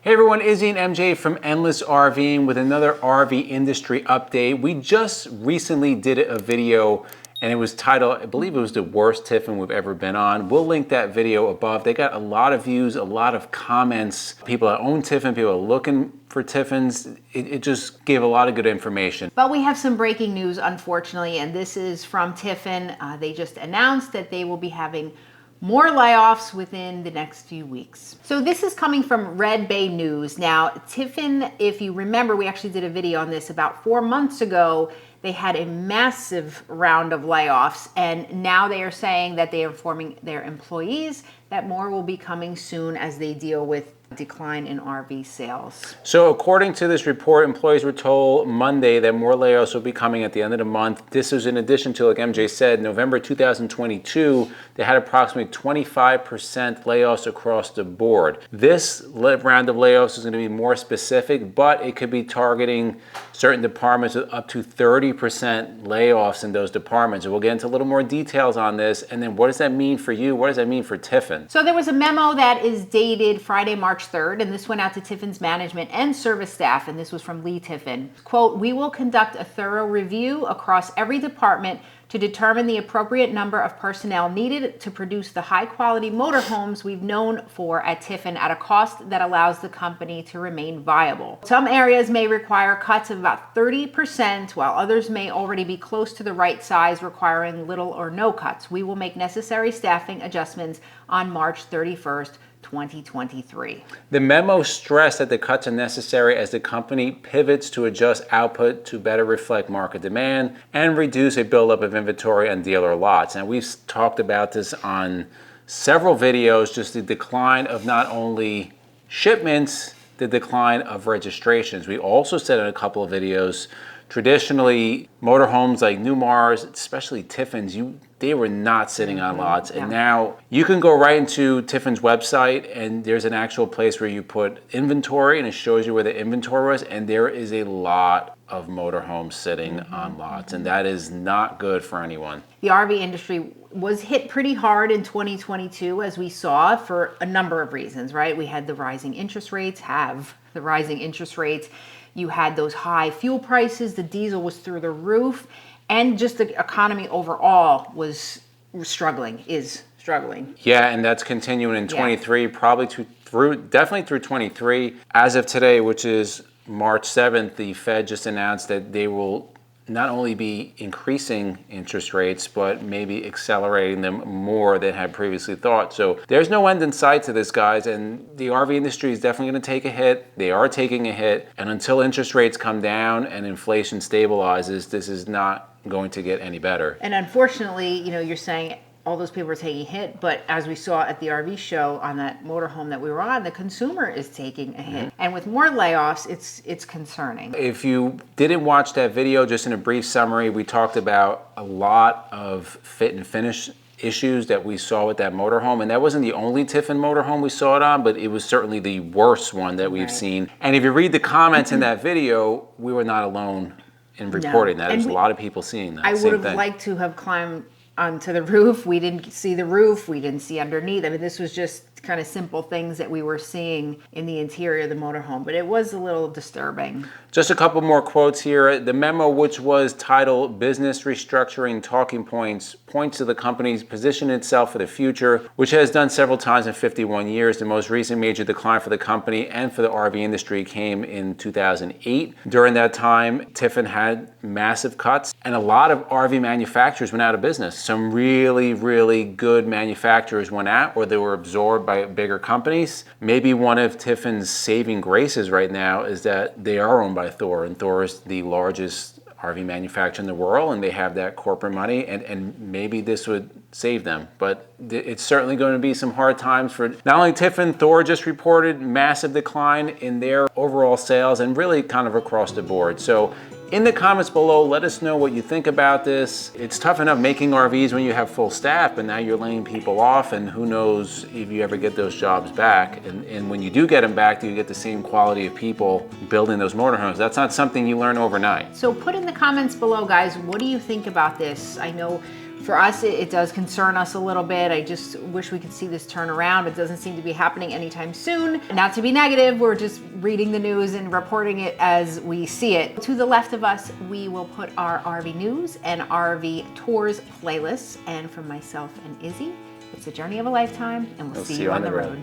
Hey everyone, Izzy and MJ from Endless RVing with another RV industry update. We just recently did a video and it was titled, I believe it was the worst Tiffin we've ever been on. We'll link that video above. They got a lot of views, a lot of comments. People that own Tiffin, people are looking for Tiffins. It just gave a lot of good information. But we have some breaking news, unfortunately, and this is from Tiffin. They just announced that they will be having more layoffs within the next few weeks. So this is coming from Red Bay News. Now, Tiffin, if you remember, we actually did a video on this about 4 months ago. They had a massive round of layoffs, and now they are saying that they are informing their employees that more will be coming soon as they deal with decline in RV sales. So according to this report, employees were told Monday that more layoffs will be coming at the end of the month. This is in addition to, like MJ said, November 2022, they had approximately 25% layoffs across the board. This round of layoffs is going to be more specific, but it could be targeting certain departments with up to 30% layoffs in those departments. And we'll get into a little more details on this. And then what does that mean for you? What does that mean for Tiffin? So there was a memo that is dated Friday, March 3rd, and this went out to Tiffin's management and service staff, and this was from Lee Tiffin. Quote, "We will conduct a thorough review across every department to determine the appropriate number of personnel needed to produce the high-quality motorhomes we've known for at Tiffin at a cost that allows the company to remain viable. Some areas may require cuts of about 30%, while others may already be close to the right size, requiring little or no cuts. We will make necessary staffing adjustments on March 31st, 2023. The memo stressed that the cuts are necessary as the company pivots to adjust output to better reflect market demand and reduce a buildup of inventory on dealer lots. And we've talked about this on several videos, just the decline of not only shipments, the decline of registrations. We also said in a couple of videos, traditionally, motorhomes like Newmars, especially Tiffins, they were not sitting on lots. And now you can go right into Tiffin's website and there's an actual place where you put inventory and it shows you where the inventory was. And there is a lot of motorhomes sitting on lots. And that is not good for anyone. The RV industry was hit pretty hard in 2022, as we saw, for a number of reasons, right? We had the rising interest rates, You had those high fuel prices, the diesel was through the roof, and just the economy overall is struggling. Yeah, and that's continuing in 23, probably definitely through 23. As of today, which is March 7th, the Fed just announced that they will not only be increasing interest rates, but maybe accelerating them more than had previously thought. So there's no end in sight to this, guys, and the RV industry is definitely going to take a hit. They are taking a hit, and until interest rates come down and inflation stabilizes, this is not going to get any better. And unfortunately, you're saying all those people are taking a hit, but as we saw at the RV show on that motorhome that we were on, the consumer is taking a hit. And with more layoffs, it's concerning. If you didn't watch that video, just in a brief summary, we talked about a lot of fit and finish issues that we saw with that motorhome, and that wasn't the only Tiffin motorhome we saw it on, but it was certainly the worst one that we've seen. And if you read the comments in that video, we were not alone in reporting that. There's a lot of people seeing that. I would have liked to have climbed onto the roof. We didn't see the roof. We didn't see underneath. I mean, this was just kind of simple things that we were seeing in the interior of the motorhome, but it was a little disturbing. Just a couple more quotes here. The memo, which was titled Business Restructuring Talking Points, points to the company's position itself for the future, which has done several times in 51 years. The most recent major decline for the company and for the RV industry came in 2008. During that time, Tiffin had massive cuts and a lot of RV manufacturers went out of business. Some really, really good manufacturers went out or they were absorbed by bigger companies. Maybe one of Tiffin's saving graces right now is that they are owned by Thor, and Thor is the largest RV manufacturer in the world, and they have that corporate money, and maybe this would save them. But it's certainly going to be some hard times for not only Tiffin. Thor just reported massive decline in their overall sales and really kind of across the board. So in the comments below, let us know what you think about this. It's tough enough making RVs when you have full staff, but now you're laying people off, and who knows if you ever get those jobs back. And when you do get them back, do you get the same quality of people building those motorhomes? That's not something you learn overnight. So put in the comments below, guys, what do you think about this? I know For us, it does concern us a little bit. I just wish we could see this turn around. It doesn't seem to be happening anytime soon. Not to be negative, we're just reading the news and reporting it as we see it. To the left of us, we will put our RV news and RV tours playlists. And for myself and Izzy, it's a journey of a lifetime, and we'll see you on the road.